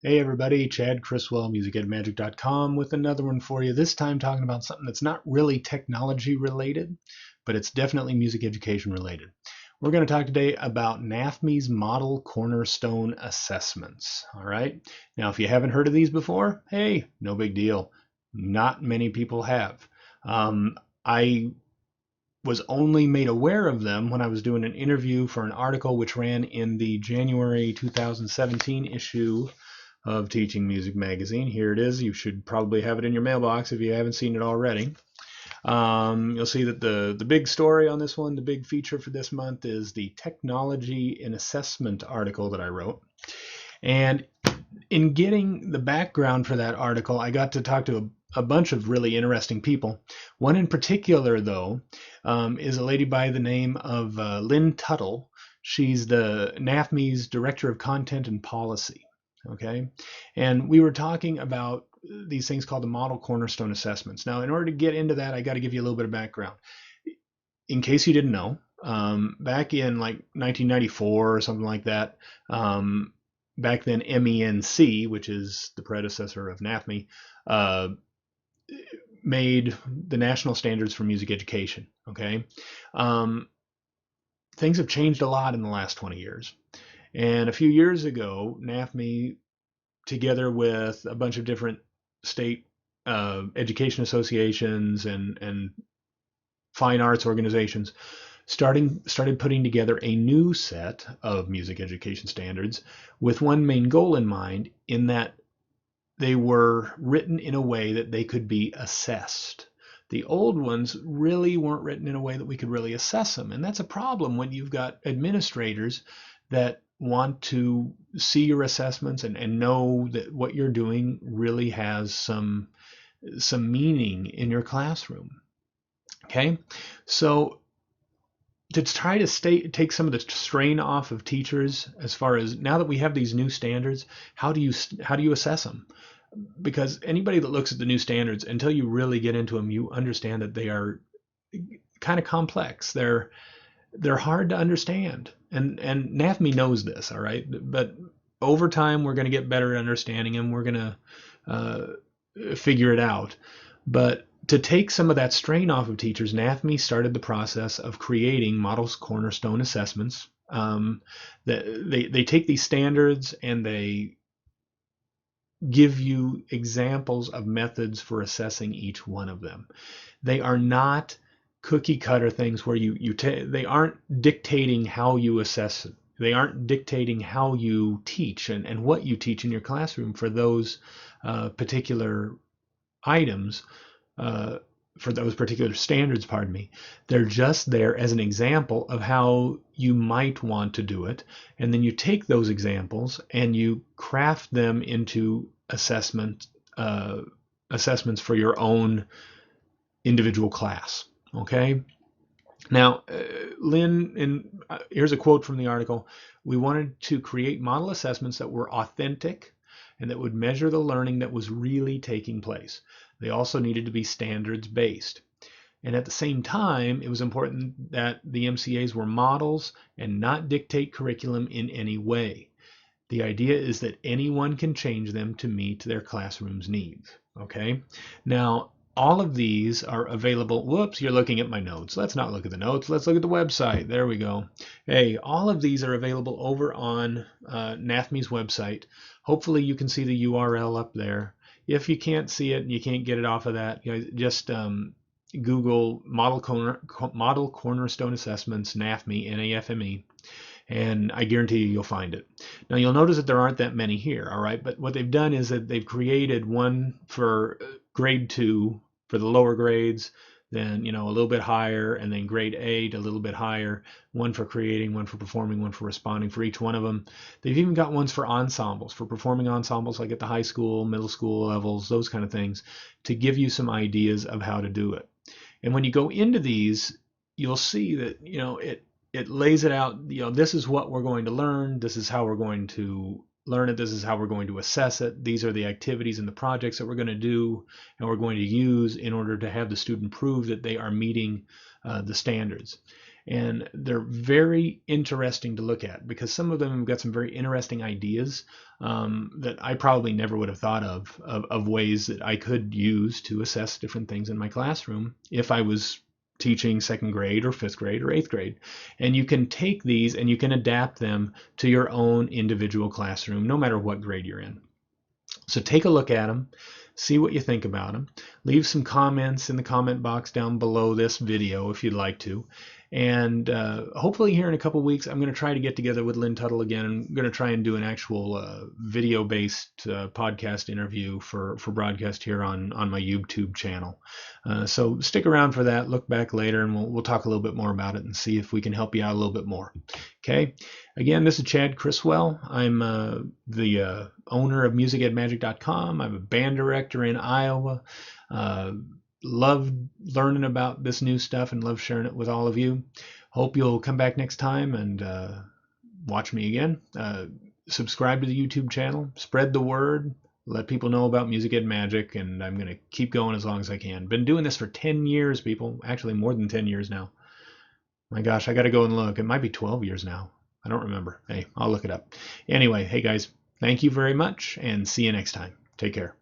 Hey everybody, Chad Criswell, musicedmagic.com with another one for you. This time talking about something that's not really technology related, but it's definitely music education related. We're going to talk today about NAfME's model cornerstone assessments. All right. Now, if you haven't heard of these before, hey, no big deal. Not many people have. I was only made aware of them when I was doing an interview for an article which ran in the January 2017 issue of Teaching Music Magazine. Here it is. You should probably have it in your mailbox if you haven't seen it already. You'll see that the big story on this one, the big feature for this month, is the Technology in Assessment article that I wrote. And in getting the background for that article, I got to talk to a bunch of really interesting people. One in particular, though, is a lady by the name of Lynn Tuttle. She's the NAfME's Director of Content and Policy. Okay, and we were talking about these things called the Model Cornerstone Assessments. Now, in order to get into that, I got to give you a little bit of background. In case you didn't know, back in like 1994 or something like that, back then MENC, which is the predecessor of NAfME, made the national standards for music education. Okay, things have changed a lot in the last 20 years. And a few years ago, NAfME, together with a bunch of different state education associations and fine arts organizations, started putting together a new set of music education standards with one main goal in mind, in that they were written in a way that they could be assessed. The old ones really weren't written in a way that we could really assess them. And that's a problem when you've got administrators that want to see your assessments and know that what you're doing really has some meaning in your classroom. Okay, so to try to take some of the strain off of teachers, as far as now that we have these new standards, how do you assess them? Because anybody that looks at the new standards, until you really get into them, you understand that they are kind of complex. They're hard to understand, and NAfME knows this, all right. But over time, we're going to get better at understanding them. We're going to figure it out. But to take some of that strain off of teachers, NAfME started the process of creating models cornerstone assessments. They take these standards and they give you examples of methods for assessing each one of them. They are not cookie cutter things where they aren't dictating how you assess it. They aren't dictating how you teach and what you teach in your classroom for those particular items, for those particular standards, pardon me. They're just there as an example of how you might want to do it. And then you take those examples and you craft them into assessments for your own individual class. Okay. Now, Lynn, here's a quote from the article. We wanted to create model assessments that were authentic and that would measure the learning that was really taking place. They also needed to be standards based. And at the same time, it was important that the MCAs were models and not dictate curriculum in any way. The idea is that anyone can change them to meet their classroom's needs. Okay. Now, all of these are available. Whoops, you're looking at my notes. Let's not look at the notes. Let's look at the website. There we go. Hey, all of these are available over on NAfME's website. Hopefully you can see the URL up there. If you can't see it and you can't get it off of that, just Google Model Cornerstone Assessments, NAfME, NAfME, and I guarantee you'll find it. Now you'll notice that there aren't that many here, all right? But what they've done is that they've created one for grade 2 for the lower grades, then a little bit higher, and then grade 8 a little bit higher, one for creating, one for performing, one for responding for each one of them. They've even got ones for ensembles, for performing ensembles, like at the high school, middle school levels, those kind of things, to give you some ideas of how to do it. And when you go into these, you'll see that it lays it out. This is what we're going to learn, this is how we're going to learn it, this is how we're going to assess it, these are the activities and the projects that we're going to do and we're going to use in order to have the student prove that they are meeting the standards. And they're very interesting to look at because some of them have got some very interesting ideas that I probably never would have thought of ways that I could use to assess different things in my classroom if I was teaching second grade or fifth grade or eighth grade. And you can take these and you can adapt them to your own individual classroom, no matter what grade you're in. So take a look at them, see what you think about them. Leave some comments in the comment box down below this video if you'd like to. And hopefully here in a couple weeks, I'm going to try to get together with Lynn Tuttle again. I'm going to try and do an actual video-based podcast interview for broadcast here on my YouTube channel. So stick around for that. Look back later, and we'll talk a little bit more about it and see if we can help you out a little bit more. Okay. Again, this is Chad Criswell. I'm the owner of musicedmagic.com. I'm a band director in Iowa. Love learning about this new stuff and love sharing it with all of you. Hope you'll come back next time and watch me again. Subscribe to the YouTube channel. Spread the word. Let people know about Music Ed Magic, and I'm going to keep going as long as I can. Been doing this for 10 years, people. Actually, more than 10 years now. My gosh, I got to go and look. It might be 12 years now. I don't remember. Hey, I'll look it up. Anyway, hey guys, thank you very much, and see you next time. Take care.